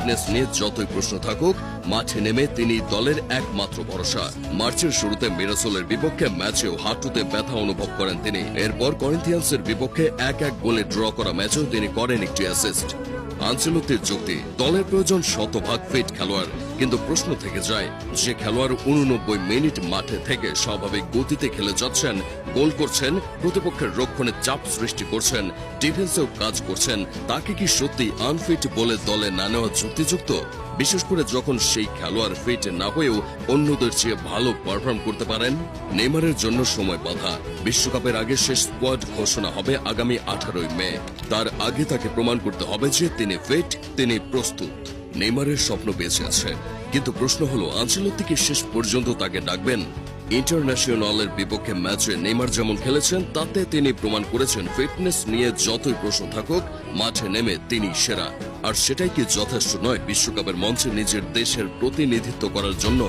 Fitness নিয়ে যতই প্রশ্ন থাকুক, মাঠে নেমে তিনি দলের একমাত্র ভরসা। মার্চের শুরুতে মিরাসলের বিপক্ষে ম্যাচেও হাঁটুতে ব্যথা অনুভব করেন তিনি। এরপর করিন্থিয়ান্সের বিপক্ষে 1-1 গোলে ড্র করা ম্যাচেও তিনি করেন একটি অ্যাসিস্ট। আনচেলত্তির যুক্তি, দলের প্রয়োজন শতভাগ ফিট খেলোয়াড়, কিন্তু প্রশ্ন থেকে যায় যে খেলোয়াড় 89 মিনিট মাঠে থেকে স্বাভাবিক গতিতে খেলে যাচ্ছেন, গোল করছেন, প্রতিপক্ষের রক্ষণে চাপ সৃষ্টি করছেন, ডিফেন্সেও কাজ করছেন, তাকে কি সত্যি আনফিট বলে দলে না নেওয়া যুক্তিযুক্ত? বিশেষ করে যখন সেই খেলোয়াড় ফিট না হয়েও অন্যদের চেয়ে ভালো পারফর্ম করতে পারেন। নেইমারের জন্য সময় বাঁধা। বিশ্বকাপের আগে শেষ স্কোয়াড ঘোষণা হবে আগামী 18 মে। তার আগে তাকে প্রমাণ করতে হবে যে তিনি ফিট, তিনি প্রস্তুত। নেইমারের স্বপ্ন বেঁচে আছে, কিন্তু প্রশ্ন হলো আনচেলত্তি কি শেষ পর্যন্ত তাকে ডাকবেন? ইন্টারন্যাশনালের বিপক্ষে ম্যাচে নেইমার যেমন খেলেছেন, তাতে তিনি প্রমাণ করেছেন ফিটনেস নিয়ে যতই প্রশ্ন থাকুক, মাঠে নেমে তিনি সেরা। আর সেটাই কি যথেষ্ট নয় বিশ্বকাপের মঞ্চে নিজের দেশের প্রতিনিধিত্ব করার জন্য?